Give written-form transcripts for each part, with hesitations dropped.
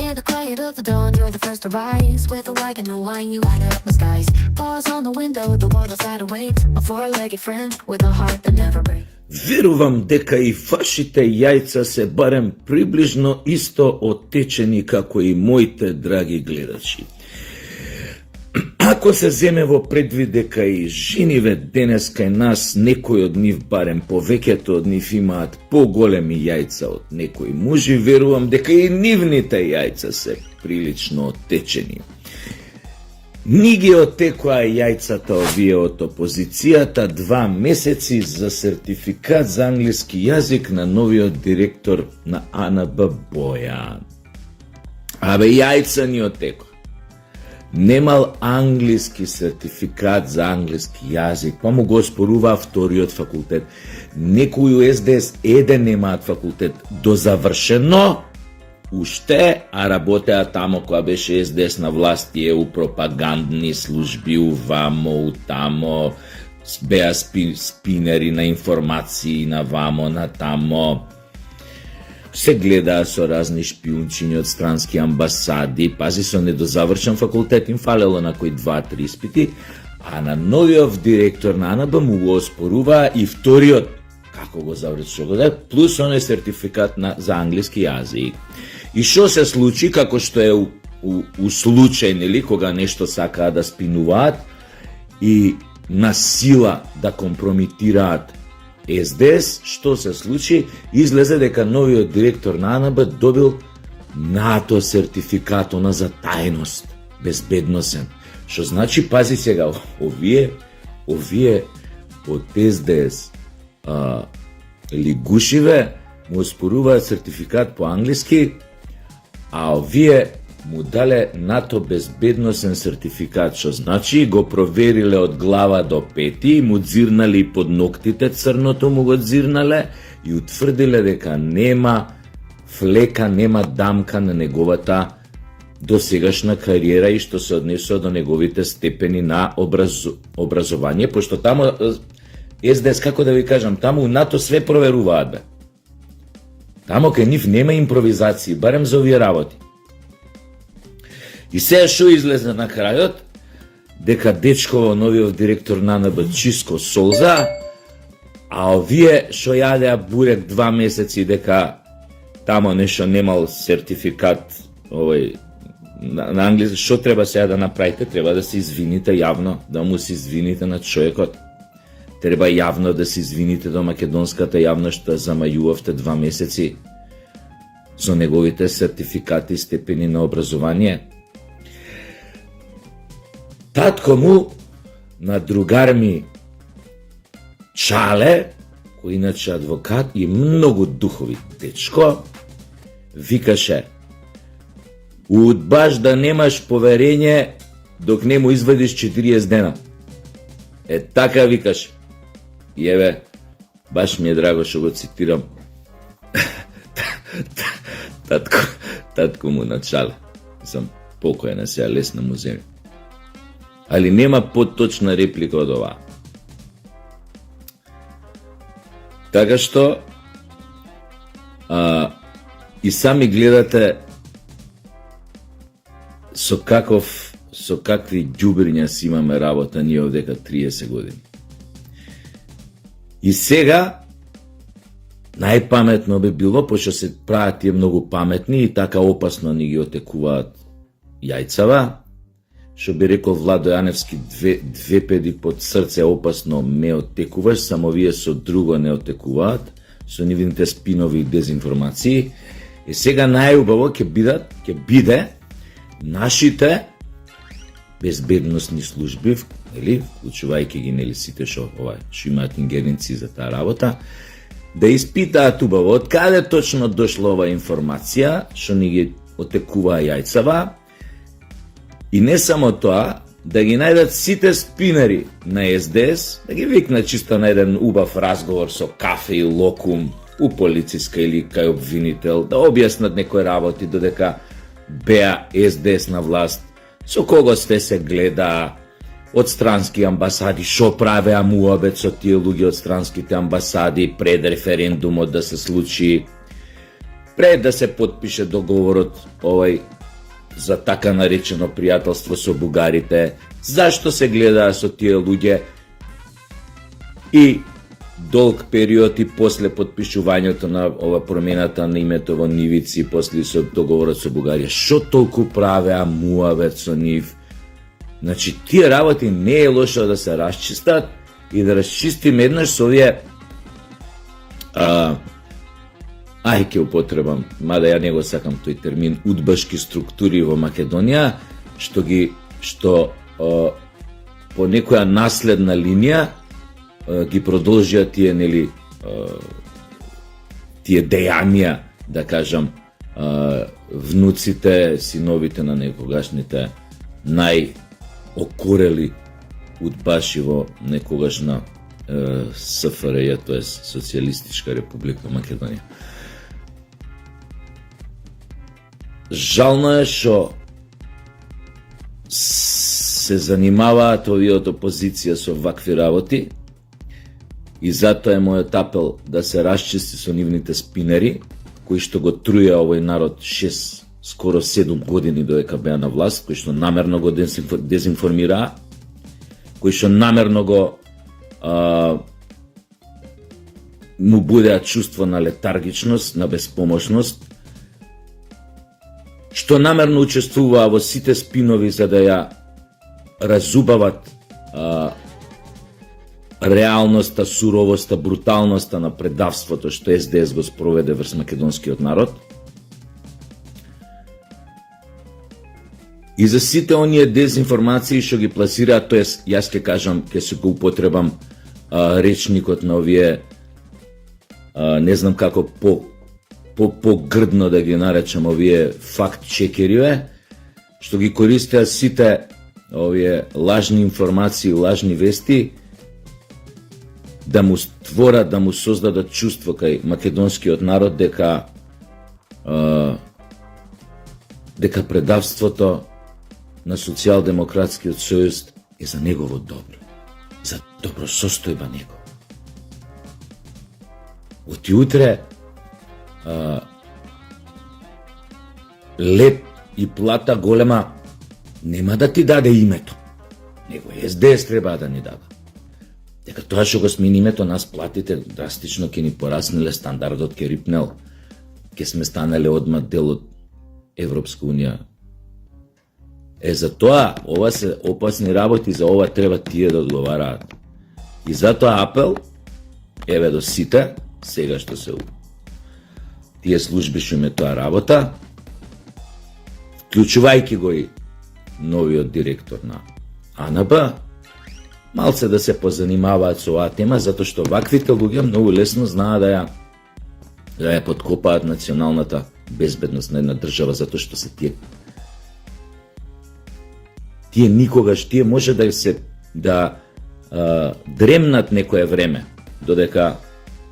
near the quiet of the dawn, you're the first to rise. With a light and no wine, you light up the skies. Bars on the window, the world outside awaits. A four-legged friend with a heart that never breaks. Верувам дека и вашите јајца се барем приближно исто оттечени како и моите драги гледачи. Ако се земе во предвид дека и жениве денес кај нас, некои од нив, барем повеќето од нив, имаат поголеми јајца од некои мужи, верувам дека и нивните јајца се прилично оттечени. Ни ги оттекоа јајцата овие од опозицијата 2 месеци за сертификат за англиски јазик на новиот директор на АНБ Бојан. Абе, јајца ни оттекоа. Немал англиски сертификат за англиски јазик, па му го споруваа вториот факултет. Некои у СДС еден немаат факултет дозавршено, уште, а работеа тамо која беше СДС на власт и у пропагандни служби, увамо, тамо, беа спинери на информации, на вамо, на тамо. Се гледаа со разни шпиунчиња од странски амбасади, пази со недозавршен факултет им фалело на кои 2-3 испити, а на новиот директор на АНБ му го оспоруваа и вториот, како го завршил, плюс оној сертификат за англиски јазик. И што се случи, како што е у случај, нели, кога нешто сакаа да спинуваат и на сила да компромитираат СДС, што се случи? Излезе дека новиот директор на АНБ добил НАТО сертификат на за тајност, безбедносен. Што значи, пази сега, овие од СДС лигушиве му оспоруваат сертификат по англиски, а овие му дале НАТО безбедносен сертификат, што значи го провериле од глава до пети, му дзирнале и под ноктите црното му го дзирнале и утврдиле дека нема флека, нема дамка на неговата досегашна кариера и што се однесува до неговите степени на образование, пошто тамо СДС, како да ви кажам, тамо у НАТО све проверуваат, бе. Тамо кај нив нема импровизации, барем за овие работи. И сега шо излезе на крајот? Дека дечково новиот директор на АНБ чиско солза, а овие шо јадеа бурек 2 месеци дека тамо нешто немал сертификат на англиски, шо треба сега да направите? Треба да се извините јавно, да му се извините на човекот. Треба јавно да се извините до македонската јавност што замајувавте 2 месеци со неговите сертификати и степени на образование. Татко му на другар ми Чале, кој иначе адвокат и многу духови дечко, викаше: удбаш да немаш поверење док не му извадиш 40 дена. Така викаше. И еве, баш ми е драго што го цитирам. Татко му на Чале. Сам покојен на сега, лесна му земја. Али нема поточна реплика од ова. Така што и сами гледате со какви ѓубриња си имаме работа ние овдека 30 години. И сега најпаметно би било, пошто се прават тие многу паметни и така опасно ни ги отекуваат јајцава, што би рекол Владо Јаневски, две педи под срце опасно ме оттекуваш, само вие со друго не оттекуваат, со нивните спинови и дезинформации. И сега најубаво ќе биде нашите безбедносни служби, нели, вклучувајќи ги нели сите што имаат ингеренци за таа работа, да испитаат убаво од каде точно дошла ова информација што ни ги оттекуваа јајцава. И не само тоа, да ги најдат сите спинери на СДС, да ги викнат чисто на еден убав разговор со кафе и локум у полициска или кај обвинител, да објаснат некои работи додека беа СДС на власт, со кого све се гледа, од странски амбасади, шо правеа муабет со тие луѓе од странските амбасади пред референдумот да се случи. пред да се потпише договорот за така наречено пријателство со бугарите, зашто се гледаа со тие луѓе и долг период и после потпишувањето на промената на името во Нивици, после со договорот со Бугарија, што толку правеа муавет со нив? Значи, тие работи не е лошо да се расчистат и да расчистим еднаш со овие ќе употребам, мада ја не го сакам тој термин, удбашки структури во Македонија, што по некоја наследна линија ги продолжија тие, нели, тие дејанија, да кажам, внуците, синовите на некогашните најокорели удбаши во некогашна СФРЈ, тоа е Социјалистичка република Македонија. Жално е што се занимаваат овие од опозиција со вакви работи и затоа е мојот апел да се расчисти со нивните спинери, кои што го труја овој народ 6, скоро 7 години додека беа на власт, кои што намерно го дезинформираа, кои што намерно го му будеа чувство на летаргичност, на безпомошност, што намерно учествуваа во сите спинови за да ја разубават реалноста, суровоста, бруталноста на предавството што СДС го спроведе врз македонскиот народ. И за сите оние дезинформации што ги пласираат, тоест јас ќе кажам, ќе се го употребам речникот на овие, не знам како по-грдно да ги наречам овие факт-чекериве, што ги користеа сите овие лажни информации, лажни вести, да му створат, да му создадат чувство кај македонскиот народ дека предавството на Социјалдемократскиот сојуз е за негово добро, за добросостојба негова. Оти утре леп и плата голема нема да ти даде името, него СДС треба да ни даде. Дека тоа што го смени името, нас платите драстично ќе ни пораснеле, стандардот ќе рипнел, ќе сме станале одма дел од Европска унија. За тоа, ова се опасни работи, за ова треба тие да одговараат. И затоа апел, еве до сите, сега што се тие служби што име тоа работа, вклучувајќи го и новиот директор на АНБ, малце да се позанимаваат со оваа тема, затоа што ваквите луѓе многу лесно знаат да ја подкопаат националната безбедност на една држава, затоа што се тие никогаш, тие може да се дремнат некое време, додека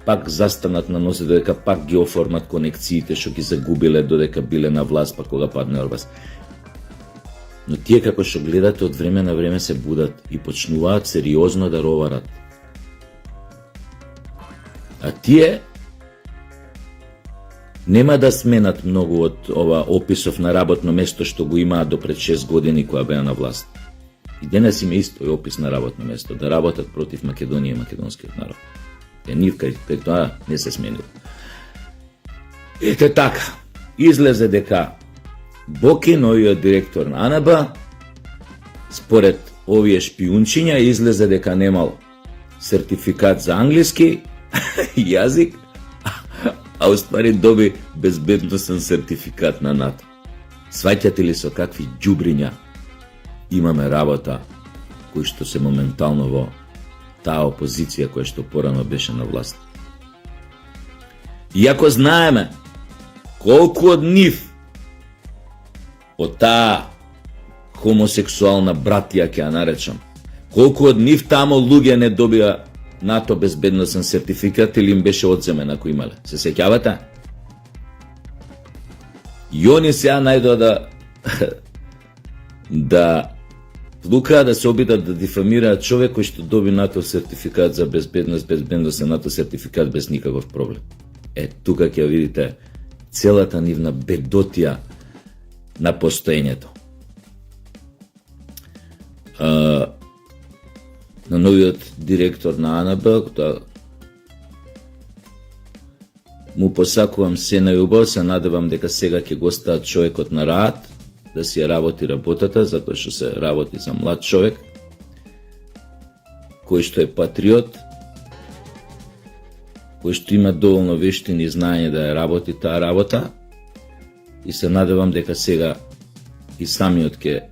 пак застанат на нозе, додека пак ги оформат конекциите што ги загубиле додека биле на власт, па кога падне Орбас. Но тие како што гледате од време на време се будат и почнуваат сериозно да роварат. А тие нема да сменат многу од ова описов на работно место што го имаат до пред 6 години кога беа на власт. И денес има исто опис на работно место, да работат против Македонија и македонскиот народ. Нив кај тоа не се сменил. Ете така, излезе дека Боки, новиот директор на АНБ, според овие шпиунчиња, излезе дека немал сертификат за англиски јазик, а уствари доби безбедносен сертификат на НАТО. Сваќате ли со какви ѓубриња имаме работа, кои што се моментално во таа опозиција која што порано беше на власт? Иако знаеме колку од нив, од таа хомосексуална братија ќе ја наречам, колку од нив тамо луѓе не добија НАТО безбедносен сертификат или им беше одземен ако имале. Се сеќавате? И они сега најдоа да лукаа да се обидат да дифамираат човек кој што доби НАТО сертификат за безбедност, безбедносен НАТО сертификат без никаков проблем. Тука ќе видите целата нивна бедотија на постоењето. На новиот директор на АНБ, му посакувам се најубаво, се надевам дека сега ќе го стаат човекот на раат, да си ја работи работата, затоа што се работи за млад човек, кој што е патриот, кој што има доволно вештини и знаење да ја работи таа работа, и се надевам дека сега и самиот ќе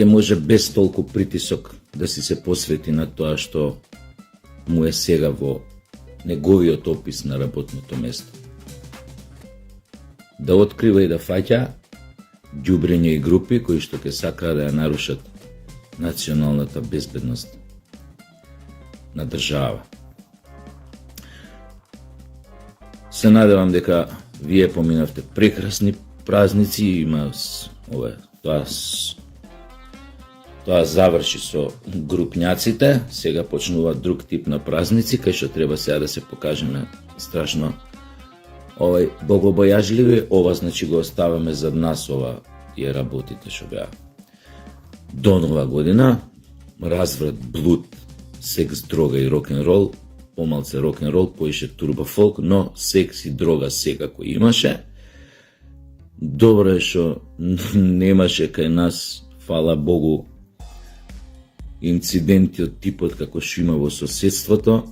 може без толку притисок да си се посвети на тоа што му е сега во неговиот опис на работното место. Да открива и да фаќа ѓубрења и групи кои што ќе сакаат да ја нарушат националната безбедност на држава. Се надевам дека вие поминавте прекрасни празници, има тоа заврши со групњаците, сега почнува друг тип на празници, кај што треба сега да се покажеме страшно богобојажливи. Ова значи го оставаме зад нас, ова е работите што беа. До нова година, разврат, блуд, секс, дрога и рок-н-рол, помалце рок-н-рол, поише турбофолк, но секс и дрога секако имаше. Добро е што немаше кај нас, фала Богу, инциденти од типот како што има во соседството,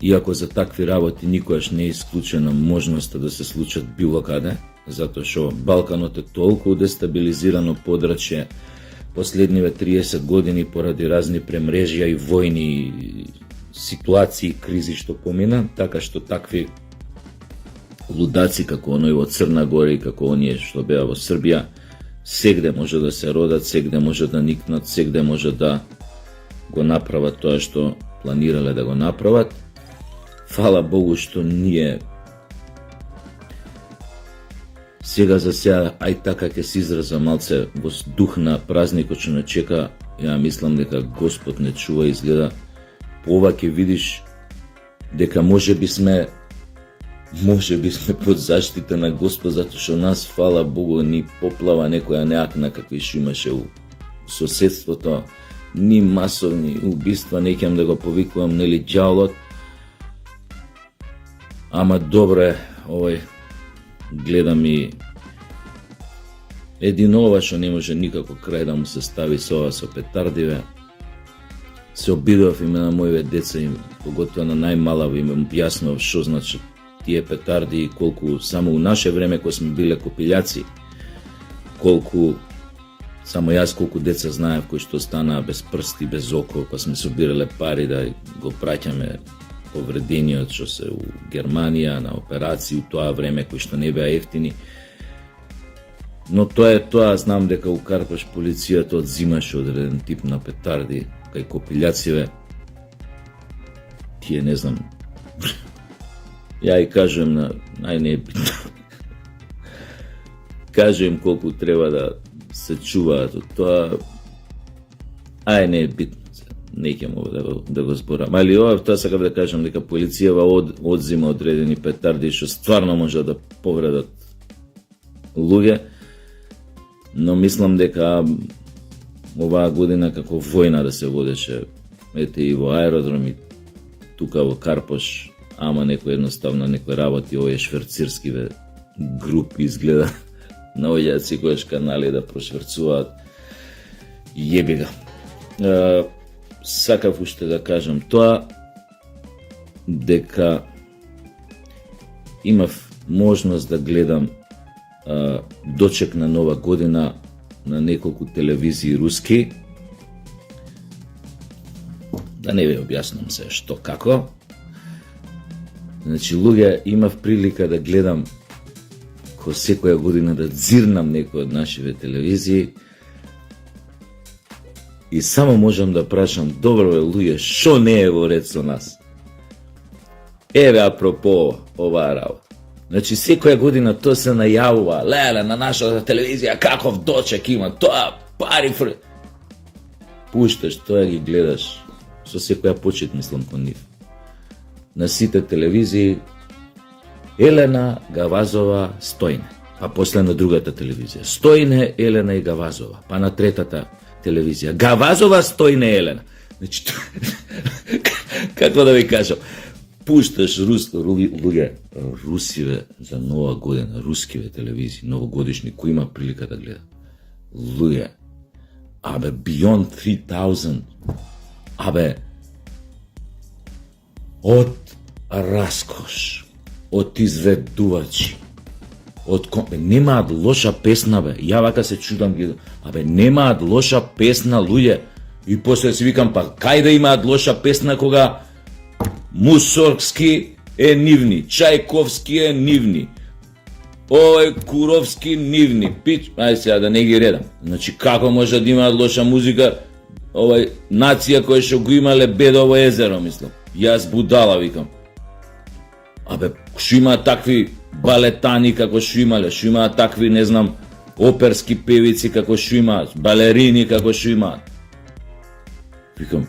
иако за такви работи никогаш не е исклучена можноста да се случат било каде, затоа што Балканот е толку дестабилизирано подрачје последниве 30 години поради разни премрежја и војни ситуации и кризи што помина, така што такви лудаци како оној во Црна Гора и како оние што беа во Србија, сегде може да се родат, сегде може да никнат, сегде може да го направат тоа што планирале да го направат. Фала Богу што ние сега за сега, ај така ќе се израза малце во дух на празникот што не чека, ја мислам дека Господ не чува, изгледа ова ќе видиш дека може би сме под заштита на Господ, затоа што нас, фала Богу, ни поплава некоја неакна какви што имаше у соседството, ни масовни убиства, не ќам да го повикувам, нели, ѓаволот. Ама добро е, гледам и един ова што не може никако крај да му се стави со ова со петардиве. Се обидував име на моите деца, поготоа на најмалава им објаснував што значи тие петарди и колку само у наше време кога сме биле копилјаци, колку деца знаев кои што станаа без прсти, без око, кога сме собирале пари да го праќаме повредениот што се у Германија на операции у тоа време кои што не беа ефтини. Но тоа е тоа, знам дека у Карпаш полицијата одзимаше одреден тип на петарди кај копилјациве. Тие не знам. Ја и кажувам на најнебитно. Кажувам колку треба да се чуваат од тоа. Не е битно. Не ќе мога да го зборам. Али ова тоа сакам да кажам дека полицијава одзима одредени петарди што стварно може да повредат луѓе. Но мислам дека оваа година како војна да се водеше, ете и во аеродром и тука во Карпош, ама некој едноставно некој работи овие шверцирскиве групи изгледа наоѓаат секојаш канали да прошверцуваат. Јеби га. Сакав уште да кажам тоа, дека имав можност да гледам дочек на нова година на неколку телевизии руски. Да не ви објаснам се што како. Значи, луѓе, имав прилика да гледам ко секоја година да дзирнам некој од нашиве телевизии и само можам да прашам, добро бе, луѓе, шо не е во ред со нас? Еве, апропо оваа работа. Значи, секоја година тоа се најавува, леле, на нашата телевизија, каков дочек има, тоа пари Пушташ тоа, ги гледаш со секоја почит мислам кон нив. На сите телевизии Елена Гавазова Стојне, па после на другата телевизија Стојне, Елена и Гавазова, па на третата телевизија Гавазова, Стојне, Елена. Значи, како да ви кажам, пушташ луѓе русиве за нова година, рускиве телевизии, новогодишни, кој има прилика да гледа. Луѓе, абе, Beyond 3000, абе, од раскош, од изведувачи, немаат лоша песна, бе, ја вака се чудам ги, абе, немаат лоша песна, луѓе, и после си викам, па, кај да имаат лоша песна кога Мусоргски е нивни, Чајковски е нивни, овој Куровски нивни, пич, ај сега да не ги редам. Значи, како може да имаат лоша музика, овој нација која што го имале Бедово езеро, мислам. Јас будала, викам. Абе, што имаат такви балетани како што имале, што имаат такви, не знам, оперски певици како што имаат, балерини како што имаат. Викам,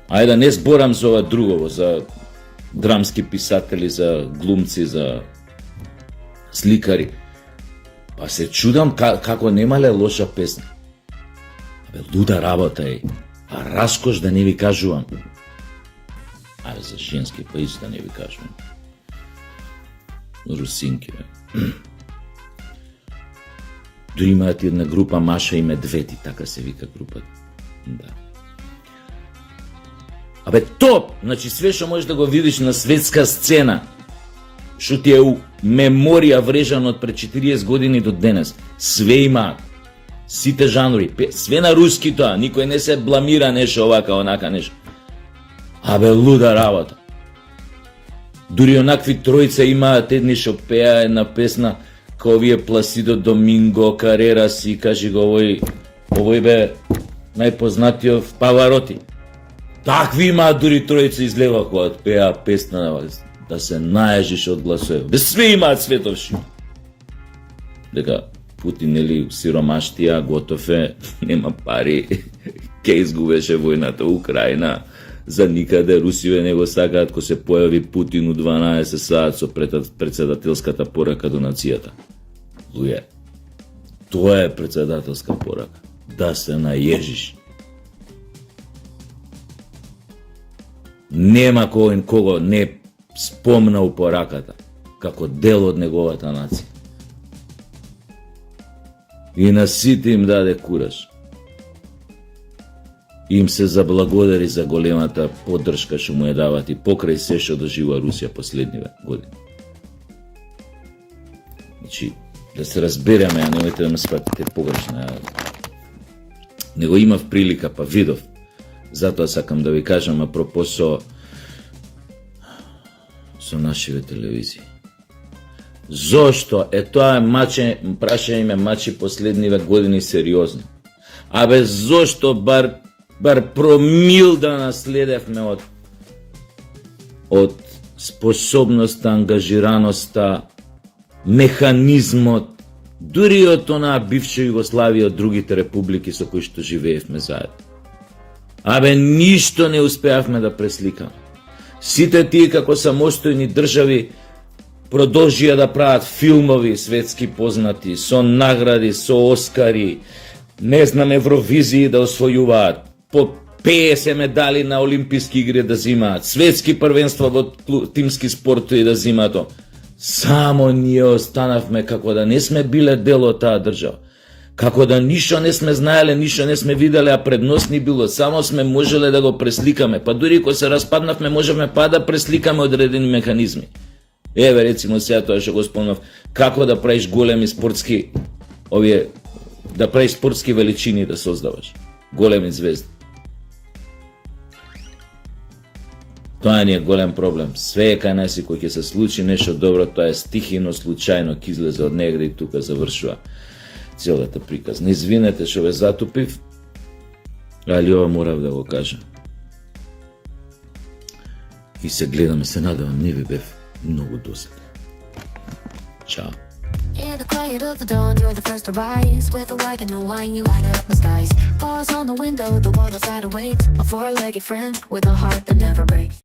ајде да не зборам за ова другово, за драмски писатели, за глумци, за сликари. Па се чудам како немале лоша песна. Абе, луда работа е. А раскош да не ви кажувам. Абе, за женски па исто да не ви кажувам. Русинки, бе. Дори имаат една група Маша и Медведи, така се вика групата. Да. Абе, топ! Значи, све што можеш да го видиш на светска сцена, што ти е у меморија врежано од пред 40 години до денес, све имаат. Сите жанри, све на руски тоа, никој не се бламира нешто овака, онака нешто. Абе, луда работа. Дури онакви тројца имаат едни што пеа една песна, као овие Пласидо Доминго, Карерас и кажи го овој бе најпознатиот Павароти. Такви имаат дури тројца излева кога пеа песна да се наежиш од гласове. Бе све имаат световши. Дека Путин нели сиромаштија, готов е, нема пари, ке изгубеше војната Украина, за никаде русиве не го сакаат ко се појави Путин у 12 саат со председателската порака до нацијата. Луѓе, тоа е председателска порака. Да се наежиш. Нема кого не спомна у пораката, како дел од неговата нација. И на сите им даде кураж. Им се заблагодари за големата поддршка што му ја дават и покрај се што доживува Русија последниве години. Значи, да се разбереме, а немојте да ме сватите погрешно. Него имав прилика, па видов. Затоа сакам да ви кажам апропо со нашиве телевизии. Зошто? Тоа е прашање ме мачи последниве години сериозно. Абе, зошто бар промил да наследевме од способноста, ангажираноста, механизмот, дури од онаа бивша Југославија, од другите републики со кои што живеевме заедно. Абе, ништо не успеавме да пресликаме. Сите тие како самостојни држави продолжија да прават филмови светски познати, со награди, со Оскари, не знам, Евровизии да освојуваат, по 50 медали на олимписки игри да зимаат, светски првенства во тимски спортови да зимаат. Само ние останавме како да не сме биле дел од таа држава. Како да ништо не сме знаеле, ништо не сме виделе, а пред нас ни било, само сме можеле да го пресликаме. Па дури кога се распаднавме, можеме па да пресликаме одредени механизми. Еве, рецимо сега тоа што го спомнав, како да правиш големи спортски, да правиш спортски величини да создаваш, големи звезди. Тоа не е голем проблем. Све е кај нас и кој ќе се случи нешто добро, тоа е стихино, случајно, ќе излезе од негде и тука завршува целата приказна. Извинете што ве затупив, али ова морав да го кажам. И се гледаме, се надевам, не ви бев многу досаден. Чао. light of the dawn, you're the first to rise. With a wagon and wine, you light up the skies. Bars on the window, the world outside awaits. A four-legged friend with a heart that never breaks.